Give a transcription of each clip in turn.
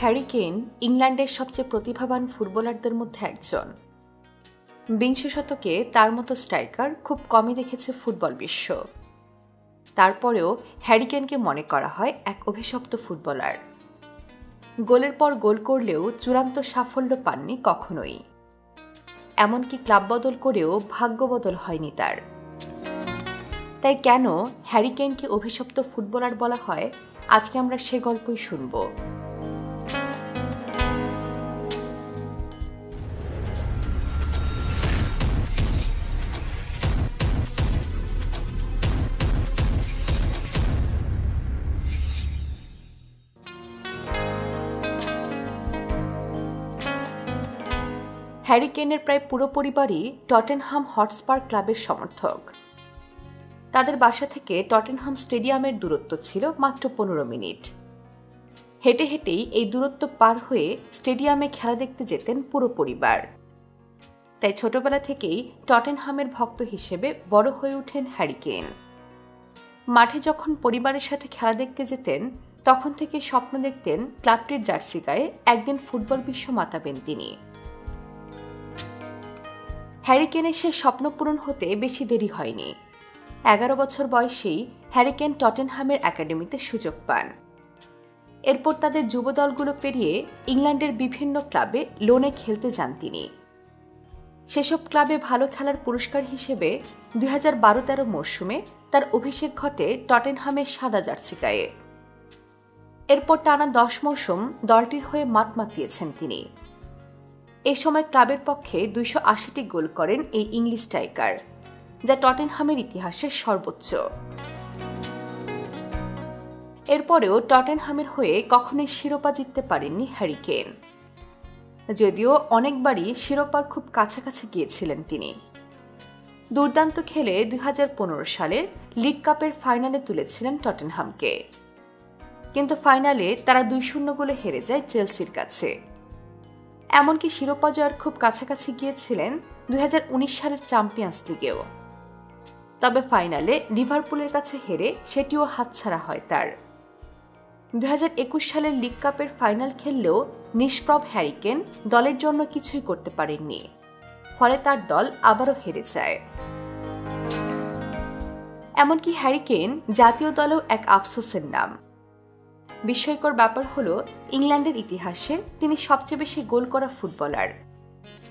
Harry Kane ইংল্যান্ডের সবচেয়ে প্রতিভাবান ফুটবলারদের মধ্যে একজন। বিংশ শতকে তার মতো স্ট্রাইকার খুব কমই দেখেছে ফুটবল বিশ্ব। তারপরেও হ্যারি কেনকে মনে করা হয় এক অভিশপ্ত ফুটবলার। গোলের পর গোল করলেও চূড়ান্ত সাফল্য পাননি কখনোই। এমনকি ক্লাব বদল করেও ভাগ্য বদল হয়নি তার। তাই কেন হ্যারি কেনকে অভিশপ্ত ফুটবলার বলা হয়, আজকে আমরা সে গল্পই শুনব। হ্যারি কেনের প্রায় পুরো পরিবারই টটেনহাম হটস্পার ক্লাবের সমর্থক। তাদের বাসা থেকে টটেনহাম স্টেডিয়ামের দূরত্ব ছিল মাত্র 15 মিনিট। হেঁটে হেঁটেই এই দূরত্ব পার হয়ে স্টেডিয়ামে খেলা দেখতে যেতেন পুরো পরিবার। তাই ছোটবেলা থেকেই টটেনহামের ভক্ত হিসেবে বড় হয়ে ওঠেন হ্যারি কেন। মাঠে যখন পরিবারের সাথে খেলা দেখতে যেতেন, তখন থেকে স্বপ্ন দেখতেন ক্লাবটির জার্সি গায়ে একদিন ফুটবল বিশ্ব মাতাবেন তিনি। হ্যারি কেনের সে স্বপ্ন পূরণ হতে বেশি দেরি হয়নি। 11 বছর বয়সেই হ্যারি কেন টটেনহামের একাডেমিতে সুযোগ পান। এরপর তাদের যুব দলগুলো পেরিয়ে ইংল্যান্ডের বিভিন্ন ক্লাবে লোনে খেলতে যান তিনি। সেসব ক্লাবে ভালো খেলার পুরস্কার হিসেবে 2012-13 মরশুমে তার অভিষেক ঘটে টটেনহামের সাদা জার্সি গায়ে। এরপর টানা 10 মৌসুম দলটির হয়ে মাঠ মাতিয়েছেন তিনি। এ সময় ক্লাবের পক্ষে 280টি গোল করেন এই ইংলিশ স্ট্রাইকার, যা টটেনহামের ইতিহাসের সর্বোচ্চ। এরপরেও টটেনহামের হয়ে কখনোই শিরোপা জিততে পারেননি হ্যারি কেন, যদিও অনেকবারই শিরোপার খুব কাছাকাছি গিয়েছিলেন তিনি। দুর্দান্ত খেলে 2015 সালের লিগ কাপের ফাইনালে তুলেছিলেন টটেনহামকে, কিন্তু ফাইনালে তারা 2-0 গোলে হেরে যায় চেলসির কাছে। এমনকি শিরোপা জয়ের খুব কাছাকাছি গিয়েছিলেন 2019 সালের চ্যাম্পিয়ন্স লিগেও। তবে ফাইনালে লিভারপুলের কাছে হেরে সেটিও হাতছাড়া হয় তার। 2021 সালের লিগ কাপের ফাইনাল খেললেও নিষ্প্রভ হ্যারি কেন দলের জন্য কিছুই করতে পারেননি, ফলে তার দল আবারও হেরে যায়। এমনকি হ্যারি কেন জাতীয় দলেও এক আফসোসের নাম। বিস্ময়কর ব্যাপার হলো, ইংল্যান্ডের ইতিহাসে তিনি সবচেয়ে বেশি গোল করা ফুটবলার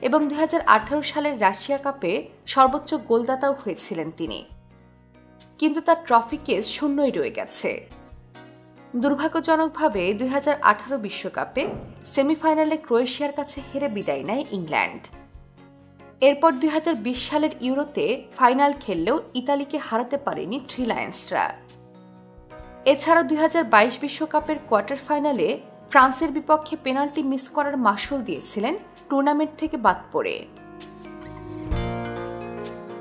এবং 2018 সালের রাশিয়া কাপে সর্বোচ্চ গোলদাতাও হয়েছিলেন তিনি। কিন্তু তার ট্রফি কেস শূন্যই রয়ে গেছে। দুর্ভাগ্যজনকভাবে 2018 বিশ্বকাপে সেমিফাইনালে ক্রোয়েশিয়ার কাছে হেরে বিদায় নেয় ইংল্যান্ড। এরপর 2020 সালের ইউরোতে ফাইনাল খেললেও ইতালিকে হারাতে পারেনি থ্রি লায়ন্সরা। এছাড়া 2022 বিশ্বকাপের কোয়ার্টার ফাইনালে ফ্রান্সের বিপক্ষে পেনাল্টি মিস করার মাশুল দিয়েছিলেন টুর্নামেন্ট থেকে বাদ পড়ে।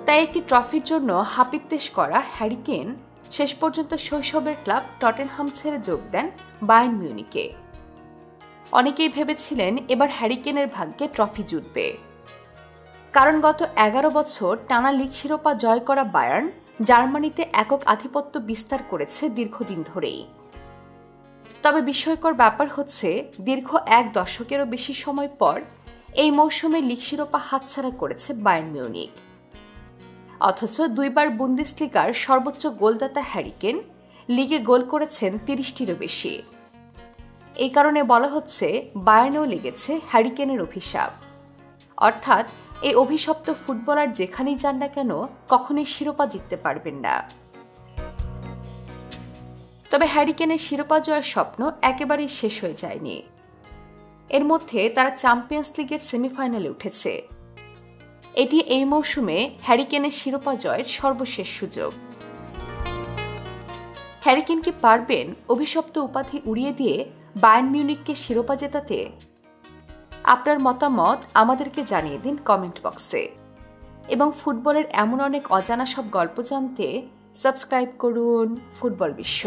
তাই একটি ট্রফির জন্য হাপিত্তেশ করা হ্যারি কেন শেষ পর্যন্ত শৈশবের ক্লাব টটেনহাম ছেড়ে যোগ দেন বায়ার্ন মিউনিকে। অনেকেই ভেবেছিলেন এবার হ্যারি কেনের ভাগ্যে ট্রফি জুটবে, কারণ গত 11 বছর টানা লিগ শিরোপা জয় করা বায়ার্ন জার্মানিতে একক আধিপত্য বিস্তার করেছে দীর্ঘদিন ধরেই। তবে বিস্ময়কর ব্যাপার হচ্ছে, দীর্ঘ 1 দশকেরও বেশি সময় পর এই মৌসুমে লিগ শিরোপা হাতছাড়া করেছে বায়ার্ন মিউনিক। অথচ 2 বার বুন্দেসলিগার সর্বোচ্চ গোলদাতা হ্যারি কেন লিগে গোল করেছেন 30টিরও বেশি। এই কারণে বলা হচ্ছে বায়ার্নেও লেগেছে হ্যারি কেনের অভিশাপ। অর্থাৎ এই অভিশপ্ত ফুটবলার যেখানেই যান না কেন কখনোই শিরোপা জিততে পারবেন না। তবে হ্যারি কেনের শিরোপা জয়ের স্বপ্ন একেবারেই শেষ হয়ে যায়নি। এর মধ্যে তারা চ্যাম্পিয়ন্স লিগের সেমিফাইনালে উঠেছে। এটি এই মৌসুমে হ্যারি কেনের শিরোপা জয়ের সর্বশেষ সুযোগ। হ্যারি কেন কি পারবেন অভিশপ্ত উপাধি উড়িয়ে দিয়ে বায়ার্ন মিউনিককে শিরোপা জেতাতে? আপনার মতামত আমাদেরকে জানিয়ে দিন কমেন্ট বক্সে। এবং ফুটবলের এমন অনেক অজানা সব গল্প জানতে সাবস্ক্রাইব করুন ফুটবল বিশ্ব।